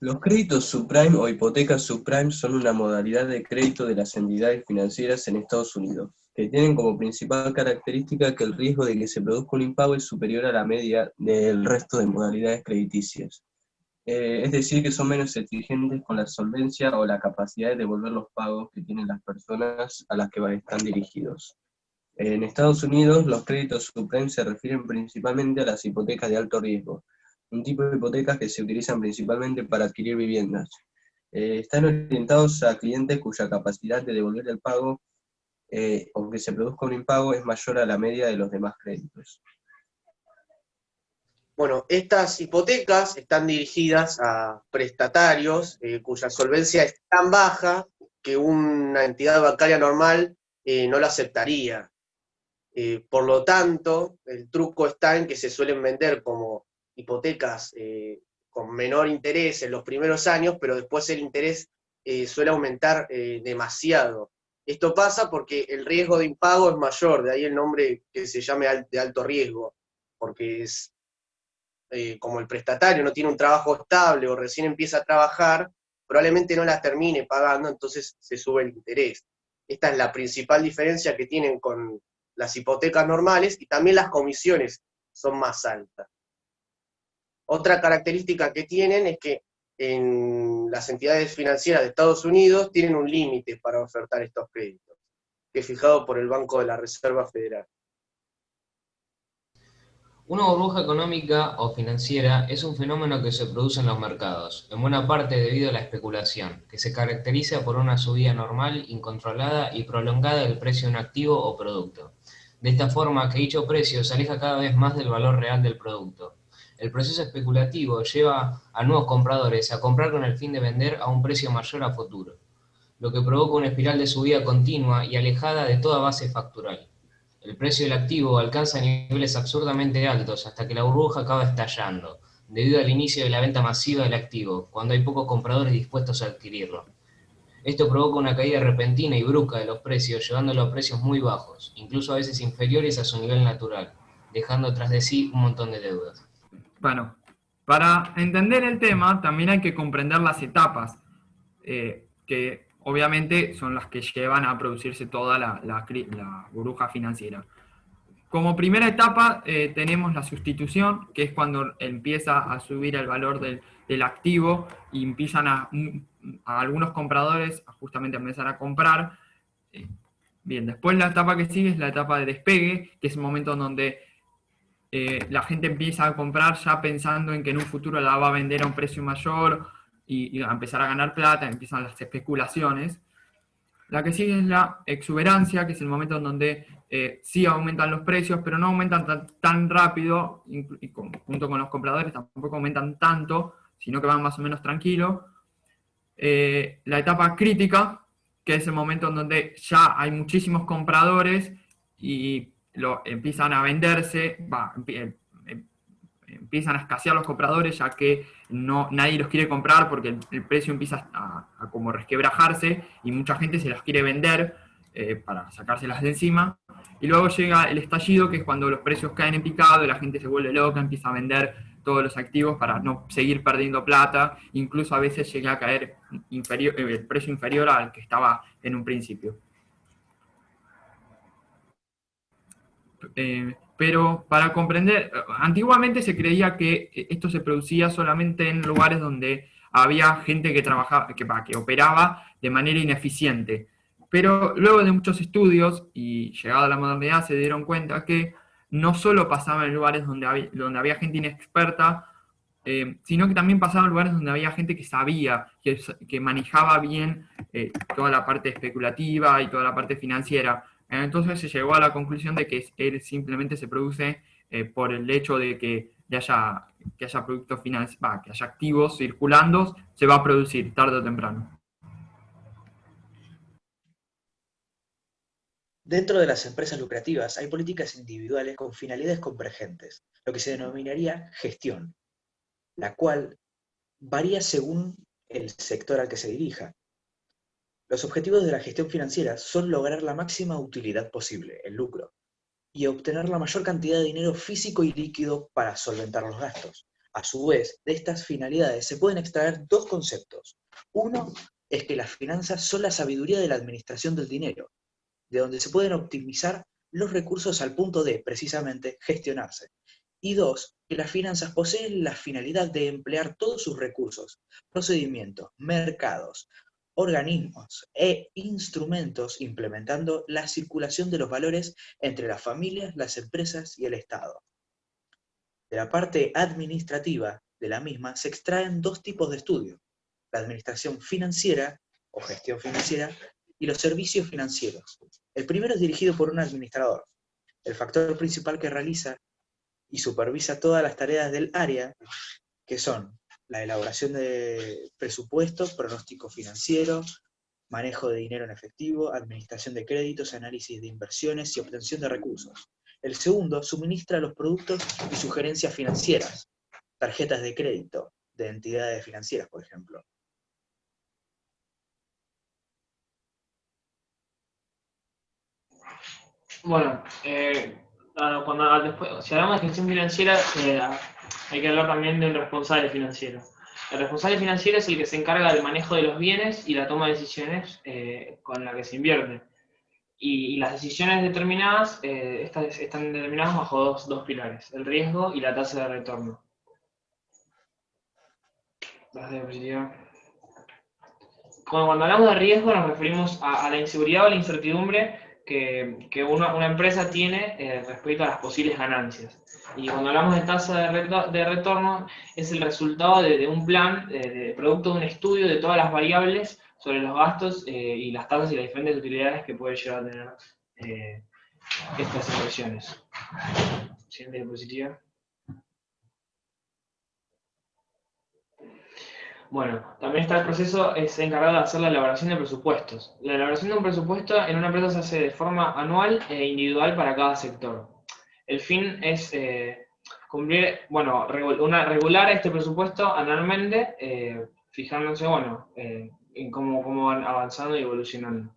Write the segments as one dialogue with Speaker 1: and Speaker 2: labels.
Speaker 1: Los créditos subprime o hipotecas subprime son una modalidad de crédito de las entidades financieras en Estados Unidos, que tienen como principal característica que el riesgo de que se produzca un impago es superior a la media del resto de modalidades crediticias. Es decir, que son menos exigentes con la solvencia o la capacidad de devolver los pagos que tienen las personas a las que están dirigidos. En Estados Unidos, los créditos subprime se refieren principalmente a las hipotecas de alto riesgo, un tipo de hipotecas que se utilizan principalmente para adquirir viviendas. Están orientados a clientes cuya capacidad de devolver el pago o que se produzca un impago es mayor a la media de los demás créditos.
Speaker 2: Bueno, estas hipotecas están dirigidas a prestatarios cuya solvencia es tan baja que una entidad bancaria normal no la aceptaría. Por lo tanto, el truco está en que se suelen vender como hipotecas con menor interés en los primeros años, pero después el interés suele aumentar demasiado. Esto pasa porque el riesgo de impago es mayor, de ahí el nombre que se llame de alto riesgo, porque es como el prestatario no tiene un trabajo estable o recién empieza a trabajar, probablemente no la termine pagando, entonces se sube el interés. Esta es la principal diferencia que tienen con las hipotecas normales, y también las comisiones son más altas. Otra característica que tienen es que en las entidades financieras de Estados Unidos tienen un límite para ofertar estos créditos, que es fijado por el Banco de la Reserva Federal.
Speaker 3: Una burbuja económica o financiera es un fenómeno que se produce en los mercados, en buena parte debido a la especulación, que se caracteriza por una subida normal, incontrolada y prolongada del precio de un activo o producto. De esta forma que dicho precio se aleja cada vez más del valor real del producto. El proceso especulativo lleva a nuevos compradores a comprar con el fin de vender a un precio mayor a futuro, lo que provoca una espiral de subida continua y alejada de toda base factural. El precio del activo alcanza niveles absurdamente altos hasta que la burbuja acaba estallando, debido al inicio de la venta masiva del activo, cuando hay pocos compradores dispuestos a adquirirlo. Esto provoca una caída repentina y brusca de los precios, llevándolo a precios muy bajos, incluso a veces inferiores a su nivel natural, dejando tras de sí un montón de deudas.
Speaker 4: Bueno, para entender el tema también hay que comprender las etapas, que obviamente son las que llevan a producirse toda la burbuja financiera. Como primera etapa tenemos la sustitución, que es cuando empieza a subir el valor del activo y empiezan a algunos compradores justamente a empezar a comprar. Bien, después la etapa que sigue es la etapa de despegue, que es el momento en donde la gente empieza a comprar ya pensando en que en un futuro la va a vender a un precio mayor y a empezar a ganar plata, empiezan las especulaciones. La que sigue es la exuberancia, que es el momento en donde sí aumentan los precios, pero no aumentan tan rápido, y junto con los compradores tampoco aumentan tanto, sino que van más o menos tranquilos. La etapa crítica, que es el momento en donde ya hay muchísimos compradores y empiezan a venderse, empiezan a escasear los compradores, ya que nadie los quiere comprar porque el precio empieza a como resquebrajarse y mucha gente se las quiere vender para sacárselas de encima. Y luego llega el estallido, que es cuando los precios caen en picado y la gente se vuelve loca, empieza a vender todos los activos para no seguir perdiendo plata, incluso a veces llega a caer el precio inferior al que estaba en un principio. Pero para comprender, antiguamente se creía que esto se producía solamente en lugares donde había gente que trabajaba, que operaba de manera ineficiente. Pero luego de muchos estudios y llegada a la modernidad se dieron cuenta que no solo pasaba en lugares donde había gente inexperta, sino que también pasaba en lugares donde había gente que sabía, que manejaba bien toda la parte especulativa y toda la parte financiera. Entonces se llegó a la conclusión de que él simplemente se produce por el hecho de que haya productos financieros, que haya activos circulando, se va a producir tarde o temprano.
Speaker 5: Dentro de las empresas lucrativas hay políticas individuales con finalidades convergentes, lo que se denominaría gestión, la cual varía según el sector al que se dirija. Los objetivos de la gestión financiera son lograr la máxima utilidad posible, el lucro, y obtener la mayor cantidad de dinero físico y líquido para solventar los gastos. A su vez, de estas finalidades se pueden extraer dos conceptos. Uno es que las finanzas son la sabiduría de la administración del dinero, de donde se pueden optimizar los recursos al punto de, precisamente, gestionarse. Y dos, que las finanzas poseen la finalidad de emplear todos sus recursos, procedimientos, mercados, organismos e instrumentos implementando la circulación de los valores entre las familias, las empresas y el Estado. De la parte administrativa de la misma se extraen dos tipos de estudio: la administración financiera o gestión financiera y los servicios financieros. El primero es dirigido por un administrador. El factor principal que realiza y supervisa todas las tareas del área, que son la elaboración de presupuestos, pronóstico financiero, manejo de dinero en efectivo, administración de créditos, análisis de inversiones y obtención de recursos. El segundo suministra los productos y sugerencias financieras, tarjetas de crédito de entidades financieras, por ejemplo.
Speaker 6: Bueno, después, si hablamos de gestión financiera, hay que hablar también de un responsable financiero. El responsable financiero es el que se encarga del manejo de los bienes y la toma de decisiones con la que se invierte. Y las decisiones determinadas estas están determinadas bajo dos pilares: el riesgo y la tasa de retorno. Cuando hablamos de riesgo nos referimos a la inseguridad o la incertidumbre que una empresa tiene respecto a las posibles ganancias. Y cuando hablamos de tasa de retorno, es el resultado de un plan, producto de un estudio de todas las variables sobre los gastos y las tasas y las diferentes utilidades que puede llegar a tener estas inversiones. Siguiente diapositiva. Bueno, también está el proceso, es encargado de hacer la elaboración de presupuestos. La elaboración de un presupuesto en una empresa se hace de forma anual e individual para cada sector. El fin es regular este presupuesto anualmente, fijándose, en cómo van avanzando y evolucionando.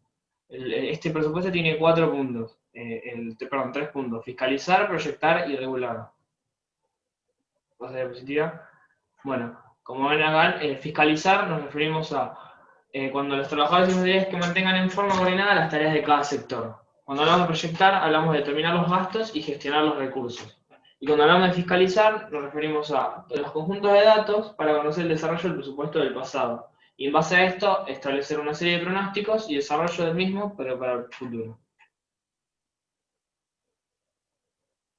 Speaker 6: Este presupuesto tiene 4 puntos, 3 puntos: fiscalizar, proyectar y regular. ¿Vas a la diapositiva? Bueno. Como ven acá, fiscalizar nos referimos a cuando los trabajadores y funcionarios que mantengan en forma coordinada las tareas de cada sector. Cuando hablamos de proyectar, hablamos de determinar los gastos y gestionar los recursos. Y cuando hablamos de fiscalizar, nos referimos a los conjuntos de datos para conocer el desarrollo del presupuesto del pasado. Y en base a esto, establecer una serie de pronósticos y desarrollo del mismo, pero para el futuro.